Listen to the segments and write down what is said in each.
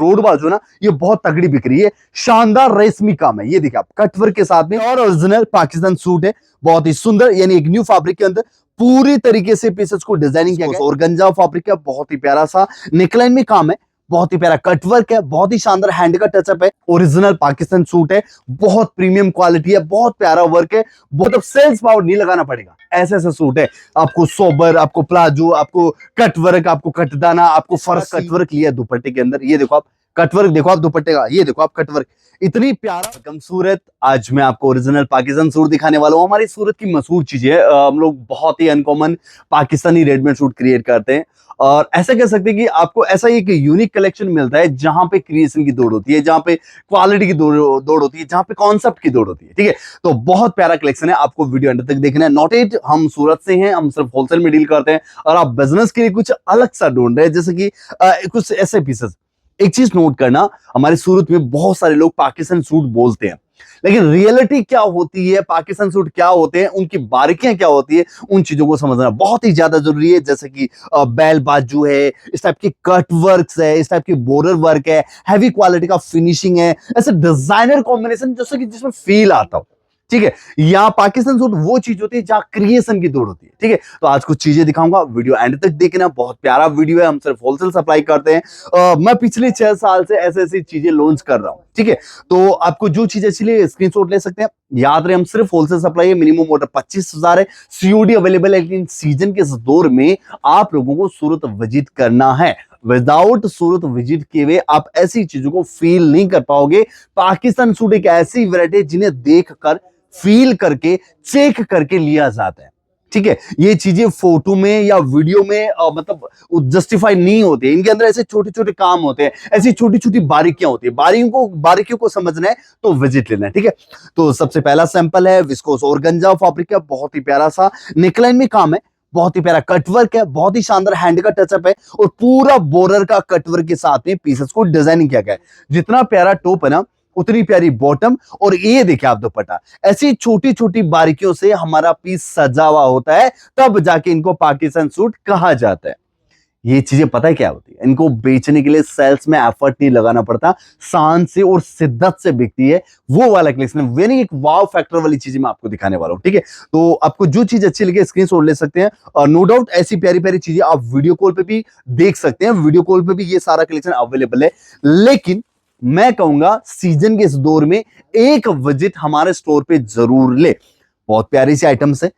Broad बाजू ना, ये बहुत तगड़ी बिक रही है। शानदार रेशमी काम है, ये देखिए आप कटवर्क के साथ में, और ओरिजिनल पाकिस्तान सूट है, बहुत ही सुंदर, यानी एक न्यू फैब्रिक के अंदर पूरी तरीके से पीसेस को डिजाइनिंग किया गया है। ऑर्गेन्जा फैब्रिक का बहुत ही प्यारा सा नेकलाइन में काम है, बहुत ही प्यारा कटवर्क है, बहुत ही शानदार हैंड का टचअप है, ओरिजिनल पाकिस्तान सूट है, बहुत प्रीमियम क्वालिटी है, बहुत प्यारा वर्क है, बहुत सेल्स पावर नहीं लगाना पड़ेगा, ऐसे ऐसे सूट है। आपको सोबर, आपको प्लाजो, आपको कटवर्क, आपको कटदाना, आपको फर्क कटवर्क लिया दुपट्टे के अंदर, ये देखो आप कटवर्क, देखो आप दुपट्टे का, ये देखो आप कटवर्क, इतनी प्यारा कम सूरत। आज मैं आपको ओरिजिनल पाकिस्तान सूट दिखाने वाला हूँ। हमारी सूरत की मशहूर चीजें, हम लोग बहुत ही uncommon Pakistani readymade suit create करते हैं, और ऐसा कह सकते हैं कि आपको ऐसा एक यूनिक कलेक्शन मिलता है जहां पे क्रिएशन की दौड़ होती है, जहां पे क्वालिटी की दौड़ होती है, जहां पे कॉन्सेप्ट की दौड़ होती है। ठीक है, तो बहुत प्यारा कलेक्शन है, आपको वीडियो एंड तक देखना है। नॉट इट, हम सूरत से हैं, हम सिर्फ होलसेल में डील करते हैं, और आप बिजनेस के लिए कुछ अलग सा ढूंढ रहे हैं, जैसे कि कुछ ऐसे पीसेस। एक चीज नोट करना, हमारे सूरत में बहुत सारे लोग पाकिस्तान सूट बोलते हैं, लेकिन रियलिटी क्या होती है, पाकिस्तान सूट क्या होते हैं, उनकी बारीकियां क्या होती है, उन चीजों को समझना बहुत ही ज्यादा जरूरी है। जैसे कि बैल बाजू है, इस टाइप की कट वर्क्स है, इस टाइप की बॉर्डर वर्क है, हैवी क्वालिटी का फिनिशिंग है, ऐसे डिजाइनर कॉम्बिनेशन जैसे कि जिसमें फील आता हो। ठीक है, यहाँ पाकिस्तान सूट वो चीज होती है जहां क्रिएशन की दौड़ होती है। ठीक है, तो आज कुछ चीजें दिखाऊंगा, वीडियो एंड तक देखना, बहुत प्यारा वीडियो है। हम सिर्फ होलसेल सप्लाई करते हैं, मैं पिछले 6 साल से ऐसे ऐसी चीजें लॉन्च कर रहा हूँ। ठीक है, तो आपको जो चीज अच्छी लगे स्क्रीनशॉट ले सकते हैं। याद रहे, हम सिर्फ होलसेल सप्लाई है, मिनिमम ऑर्डर 25,000 है, सीओडी अवेलेबल है। लेकिन सीजन के इस दौर में आप लोगों को सूरत विजिट करना है, विदाउट सूरत विजिट किए हुए आप ऐसी चीजों को फील नहीं कर पाओगे। पाकिस्तान सूट एक ऐसी वैरायटी जिन्हें देखकर, फील करके, चेक करके लिया जाता है। ठीक है, ये चीजें फोटो में या वीडियो में मतलब जस्टिफाई नहीं होते, इनके अंदर ऐसे छोटे छोटे काम होते हैं, ऐसी छोटी छोटी बारीकियां होती है। बारीकियों को समझना है तो विजिट लेना है। ठीक है, तो सबसे पहला सैंपल है विस्कोस ऑर्गेन्जा फैब्रिक का, बहुत ही प्यारा सा नेकलाइन में काम है, बहुत ही प्यारा कटवर्क है, बहुत ही शानदार हैंड का टचअप है, और पूरा बॉर्डर का कटवर्क के साथ में पीसेस को डिजाइनिंग किया गया है। जितना प्यारा टॉप है ना, उतनी प्यारी बॉटम, और ये देखिए आप दुपट्टा, ऐसी छोटी छोटी बारीकियों से हमारा पीस सजा हुआ होता है, तब जाके इनको पाकिस्तान सूट कहा जाता है। ये चीजें पता है क्या होती है, इनको बेचने के लिए सेल्स में एफर्ट नहीं लगाना पड़ता, शान से और शिद्दत से बिकती है, वो वाला कलेक्शन, वेरी एक वाव फैक्टर वाली चीजें मैं आपको दिखाने वाला हूं। ठीक है, तो आपको जो चीज अच्छी लगे स्क्रीनशॉट ले सकते हैं, और नो डाउट ऐसी प्यारी प्यारी चीजें आप वीडियो कॉल पे भी देख सकते हैं, वीडियो कॉल पे भी ये सारा कलेक्शन अवेलेबल है। लेकिन मैं कहूंगा सीजन के इस दौर में एक विजिट हमारे स्टोर पे जरूर ले। बहुत प्यारी सी आइटम्स है,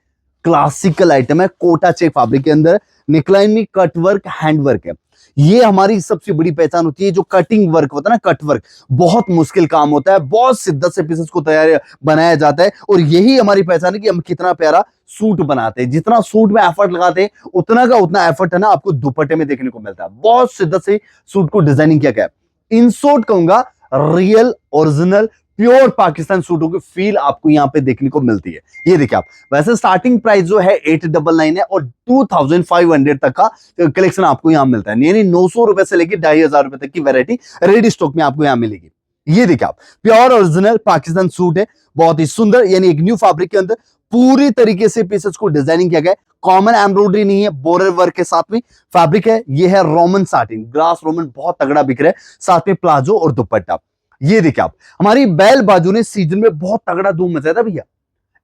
क्लासिकल आइटम है, कोटा चेक फैब्रिक के अंदर, नेकलाइन में कट वर्क, हैंड वर्क है। ये हमारी सबसे बड़ी पहचान होती है। जो कटिंग वर्क होता है ना, कट वर्क बहुत मुश्किल काम होता है, बहुत शिद्दत से पीसेस को तैयार बनाया जाता है, और यही हमारी पहचान है कि हम कितना प्यारा सूट बनाते हैं। जितना सूट में एफर्ट लगाते हैं, उतना का उतना एफर्ट है ना आपको दुपट्टे में देखने को मिलता है। बहुत शिद्दत से सूट को डिजाइनिंग किया गया है। इन शॉर्ट कहूंगा, रियल ओरिजिनल प्योर पाकिस्तान सूटों की फील आपको यहां पे देखने को मिलती है। ये देखिए आप, वैसे स्टार्टिंग प्राइस जो है 899 है, और 2500 तक का कलेक्शन आपको यहां मिलता है, यानी 900 रुपए से लेकर 2500 रुपए तक की वैरायटी रेडी स्टॉक में आपको यहां मिलेगी। ये देखिए आप, प्योर ओरिजिनल पाकिस्तान सूट है, बहुत ही सुंदर, यानी एक न्यू फैब्रिक के अंदर पूरी तरीके से पीसेस को डिजाइनिंग किया गया है। कॉमन एम्ब्रॉयडरी नहीं है, बॉर्डर वर्क के साथ में फैब्रिक है। ये है रोमन साटिन, ग्रास रोमन, बहुत तगड़ा बिक रहा है, साथ में प्लाजो और दुपट्टा। ये देखिए आप, हमारी बैल बाजू ने सीजन में बहुत तगड़ा धूम मचाया था भैया।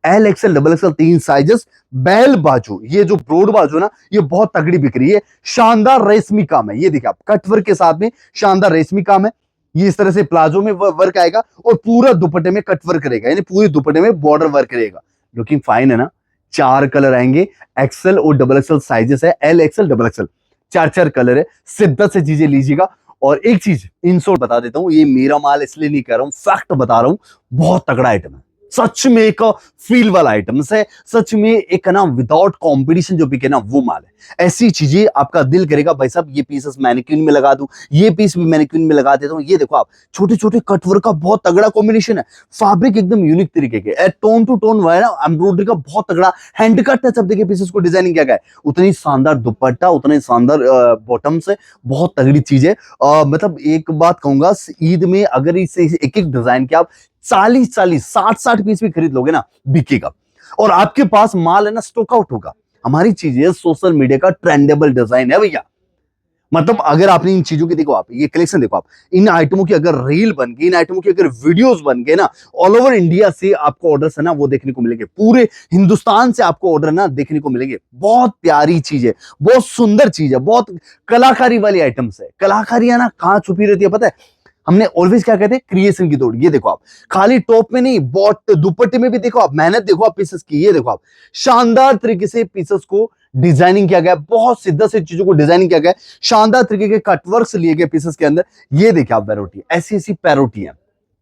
L XL, double XL, 3 sizes बैल बाजू, ये जो ब्रॉड बाजू ना, ये बहुत तगड़ी बिक रही है। शानदार रेशमी काम है, ये देखिए आप, कटवर्क के साथ में शानदार रेशमी काम है। ये इस तरह से प्लाजो में वर्क आएगा, और पूरा दुपट्टे में कटवर्क रहेगा, यानी पूरे दुपट्टे में बॉर्डर वर्क रहेगा। लुकिंग फाइन है ना। 4 कलर आएंगे, एक्सएल और डबल एक्सएल साइजेस है, L XL double XL, 4 colour है। शिद्दत से चीजें लीजिएगा। और एक चीज इन शॉर्ट बता देता हूं, ये मेरा माल इसलिए नहीं कह रहा हूं, फैक्ट बता रहा हूं, बहुत तगड़ा आइटम है, सच में एक फील वाला आइटम है, सच में एक ना विदाउट कंपटीशन जो बिके ना वो माल है। ऐसी चीजें आपका दिल करेगा भाई साहब ये पीसेस मैनिक्विन में लगा दूं, ये पीस भी मैनिक्विन में लगा देता हूं। ये देखो आप, छोटे छोटे कटवर्क का बहुत तगड़ा कॉम्बिनेशन है, फैब्रिक एकदम यूनिक तरीके के, टोन टू टोन है ना, एम्ब्रॉयडरी का बहुत तगड़ा हैंड का टचअप देखिए पीसेस को डिजाइनिंग किया गया है। उतनी शानदार दुपट्टा, उतने शानदार बॉटम्स है, बहुत तगड़ी चीज है। मतलब एक बात कहूंगा, ईद में अगर इसे एक एक डिजाइन के आप 40-40, 60-60 पीस भी खरीद लोगे ना, बिकेगा, और आपके पास माल है ना स्टॉक आउट होगा। हमारी चीजें सोशल मीडिया का ट्रेंडेबल डिजाइन है भैया, मतलब अगर आपने इन चीजों की देखो, आप ये कलेक्शन देखो, आप इन आइटमों की अगर रील बन गई, इन आइटमों की अगर वीडियोस बन गए ना, ऑल ओवर इंडिया से आपको ऑर्डर्स है ना वो देखने को मिलेंगे, पूरे हिंदुस्तान से आपको ऑर्डर ना देखने को मिलेंगे। बहुत प्यारी चीज है, बहुत सुंदर चीज है, बहुत कलाकारी वाली आइटम्स है। कलाकारी है ना कहाँ छुपी रहती है पता है? हमने ऑलवेज क्या कहते हैं, क्रिएशन की दौड़। ये देखो आप, खाली टॉप में नहीं, बॉट दुपट्टे में भी देखो आप, मेहनत देखो आप पीसेस की। ये देखो आप, शानदार तरीके से पीसेस को डिजाइनिंग किया गया, बहुत सिद्धा से चीजों को डिजाइनिंग किया गया, शानदार तरीके के कटवर्क्स लिए गए पीसेस के अंदर। ये देखिए आप पैरोटी, ऐसी ऐसी पैरोटी है।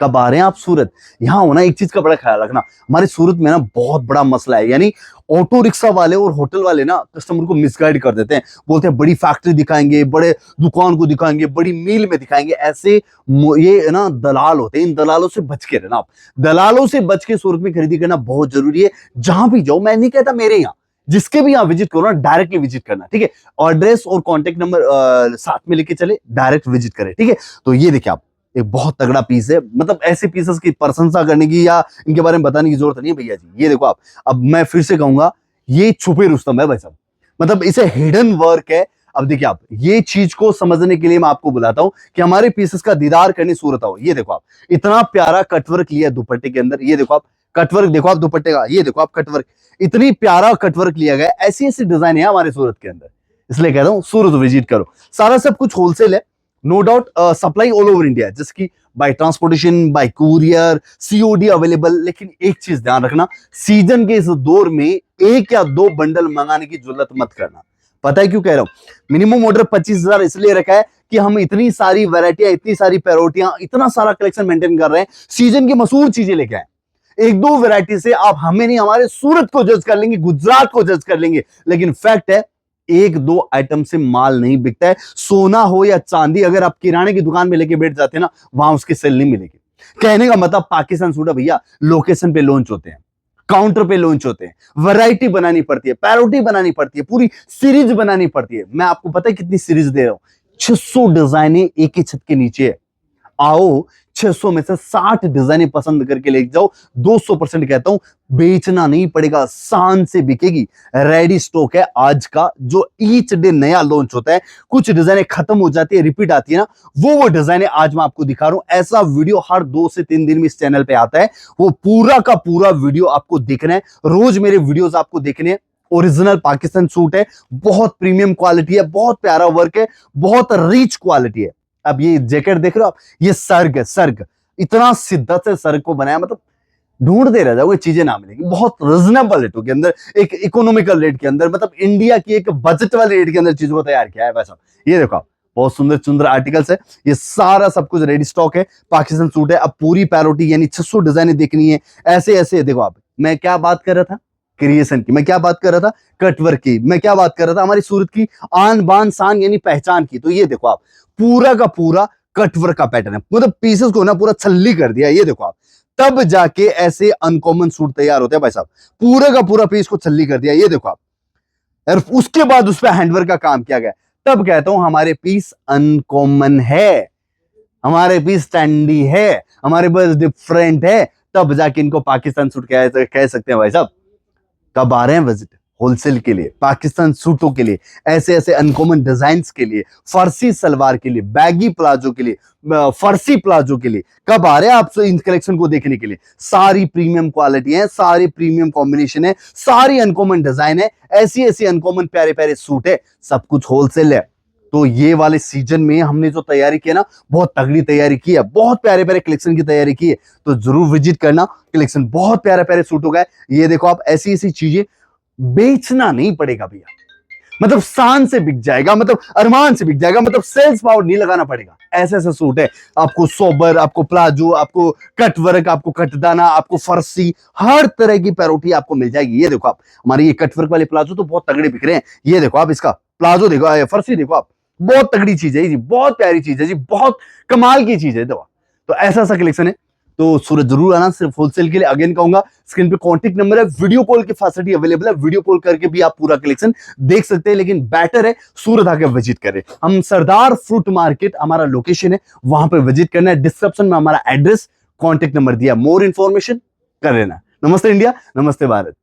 कब आ रहे हैं आप सूरत? यहां होना, एक चीज का बड़ा ख्याल रखना, हमारे सूरत में ना बहुत बड़ा मसला है, यानी ऑटो रिक्शा वाले और होटल वाले ना कस्टमर को मिसगाइड कर देते हैं। बोलते हैं बड़ी फैक्ट्री दिखाएंगे, बड़े दुकान को दिखाएंगे, बड़ी मील में दिखाएंगे। ऐसे ये ना दलाल होते हैं, इन दलालों से बच के रहना आप। दलालों से बच के सूरत में खरीदी करना बहुत जरूरी है। जहां भी जाओ, मैं नहीं कहता मेरे यहाँ, जिसके भी यहाँ विजिट करो ना, डायरेक्टली विजिट करना, ठीक है? एड्रेस और कॉन्टेक्ट नंबर साथ में लेके चले, डायरेक्ट विजिट करें, ठीक है? तो ये देखिए आप, एक बहुत तगड़ा पीस है। मतलब ऐसे पीसेस की प्रशंसा करने की या इनके बारे में बताने की जरूरत नहीं है भैया जी। ये देखो आप, अब मैं फिर से कहूंगा, ये छुपे रुस्तम है भाई साहब, मतलब इसे हिडन वर्क है। अब देखिए आप, ये चीज को समझने के लिए मैं आपको बुलाता हूं कि हमारे पीसेस का दीदार करने सूरत आओ। ये देखो आप, इतना प्यारा कटवर्क लिया दुपट्टे के अंदर। ये देखो आप, कटवर्क देखो आप दुपट्टे का। ये देखो आप, कटवर्क, इतनी प्यारा कटवर्क लिया गया। ऐसी ऐसी डिजाइन है हमारे सूरत के अंदर, इसलिए कह रहा हूं सूरत विजिट करो। सारा सब कुछ होलसेल है, no doubt. Supply all over India, जिसकी by transportation, by courier, COD available. लेकिन एक चीज ध्यान रखना, सीजन के इस दौर में एक या दो बंडल मंगाने की जरूरत मत करना। पता है क्यों कह रहा हूं? मिनिमम ऑर्डर 25,000 इसलिए रखा है कि हम इतनी सारी वैरायटियां, इतनी सारी पैरोटियां, इतना सारा कलेक्शन मेंटेन कर रहे हैं, सीजन की मशहूर चीजें लेके आए। एक दो वैरायटी से आप हमें नहीं, हमारे सूरत को जज कर लेंगे, गुजरात को जज कर लेंगे, लेकिन फैक्ट है एक दो आइटम से माल नहीं बिकता है। सोना हो या चांदी, अगर आप किराने की दुकान में लेके बैठ जाते हैं ना, वहां उसकी सेल नहीं मिलेगी। कहने का मतलब पाकिस्तान सूट है भैया, लोकेशन पे लॉन्च होते हैं, काउंटर पे लॉन्च होते हैं, वैरायटी बनानी पड़ती है, पैरोटी बनानी पड़ती है, पूरी सीरीज बनानी पड़ती है। मैं आपको पता है कितनी सीरीज दे रहा हूं? 600 डिजाइने एक ही छत के नीचे है। आओ, 600 में से 60 डिजाइनें पसंद करके ले जाओ। 200% कहता हूं, बेचना नहीं पड़ेगा, शान से बिकेगी। रेडी स्टॉक है आज का, जो ईच डे नया लॉन्च होता है। कुछ डिजाइनें खत्म हो जाती है, रिपीट आती है ना, वो डिजाइनें आज मैं आपको दिखा रहा हूं। ऐसा वीडियो हर 2 से 3 दिन में इस चैनल पे आता है, वो पूरा का पूरा वीडियो आपको देखना है। रोज मेरे वीडियोस आपको देखने हैं। ओरिजिनल पाकिस्तान सूट है, बहुत प्रीमियम क्वालिटी है, बहुत प्यारा वर्क है, बहुत रिच क्वालिटी है। अब ये जैकेट देख रहे हो आप, ये सर्ग है, सर्ग। इतना शिद्दत से सर्ग को बनाया, मतलब ढूंढते रह जाओगे, चीजें ना मिलेगी। बहुत रिजनेबल रेटों के अंदर, एक इकोनॉमिकल रेट के अंदर, मतलब इंडिया की एक बजट वाले रेट के अंदर चीजों को तैयार किया है वैसा। ये देखो आप, बहुत सुंदर सुंदर आर्टिकल्स है। ये सारा सब कुछ रेडी स्टॉक है, पाकिस्तान सूट है। अब पूरी पैरोटी यानी 600 डिजाइनें देखनी है, ऐसे ऐसे देखो आप। मैं क्या बात कर रहा था? क्रिएशन की। मैं क्या बात कर रहा था? कटवर्क की। मैं क्या बात कर रहा था? हमारी सूरत की आन बान शान यानी पहचान की। तो ये देखो आप, पूरा का पूरा कटवर्क का पैटर्न है, मतलब पीसेस को ना पूरा छल्ली कर दिया। ये देखो आप, तब जाके ऐसे अनकॉमन सूट तैयार होते हैं भाई साहब। पूरा का पूरा पीस को छल्ली कर दिया, ये देखो आप, और उसके बाद उस पर हैंडवर्क का काम किया गया। तब कहता हूं हमारे पीस अनकॉमन है, हमारे पीस स्टैंडी है, हमारे पास डिफरेंट है। तब जाके इनको पाकिस्तान सूट कह सकते हैं भाई साहब। कब आ रहे हैं विजिट? होलसेल के लिए, पाकिस्तान सूटों के लिए, ऐसे ऐसे अनकॉमन डिजाइन्स के लिए, फर्सी सलवार के लिए, बैगी प्लाजो के लिए, फर्सी प्लाजो के लिए। कब आ रहे हैं आप इन कलेक्शन को देखने के लिए? सारी प्रीमियम क्वालिटी है, सारी प्रीमियम कॉम्बिनेशन है, सारी अनकॉमन डिजाइन है, ऐसी ऐसी अनकॉमन प्यारे प्यारे सूट है, सब कुछ होलसेल है। तो ये वाले सीजन में हमने जो तैयारी की है ना, बहुत तगड़ी तैयारी की है, बहुत प्यारे प्यारे कलेक्शन की तैयारी की है। तो जरूर विजिट करना, कलेक्शन बहुत प्यारे प्यारे सूट होगा। ये देखो आप, ऐसी ऐसी चीजें बेचना नहीं पड़ेगा भैया, मतलब शान से बिक जाएगा, मतलब अरमान से बिक जाएगा, मतलब सेल्स पावर नहीं लगाना पड़ेगा। ऐसे ऐसे सूट है, आपको सोबर, आपको प्लाजो, आपको कट वर्क, आपको कटदाना, आपको फर्सी, हर तरह की पैरोटी आपको मिल जाएगी। ये देखो आप, हमारे ये कट वर्क वाले प्लाजो तो बहुत तगड़े बिक रहे हैं। ये देखो आप, इसका प्लाजो देखो, फर्सी देखो आप, बहुत तगड़ी चीज है जी, बहुत प्यारी चीज है जी, बहुत कमाल की चीज है। तो ऐसा ऐसा कलेक्शन है। तो सूरत जरूर आना, सिर्फ होलसेल के लिए। अगेन कहूंगा, स्क्रीन पे कॉन्टेक्ट नंबर है, वीडियो कॉल की फैसिलिटी अवेलेबल है, वीडियो कॉल करके भी आप पूरा कलेक्शन देख सकते हैं। लेकिन बेटर है सूरत आके विजिट करें। हम सरदार फ्रूट मार्केट हमारा लोकेशन है, वहां पे विजिट करना है। डिस्क्रिप्शन में हमारा एड्रेस, कॉन्टेक्ट नंबर दिया, मोर इंफॉर्मेशन कर लेना। नमस्ते इंडिया, नमस्ते भारत।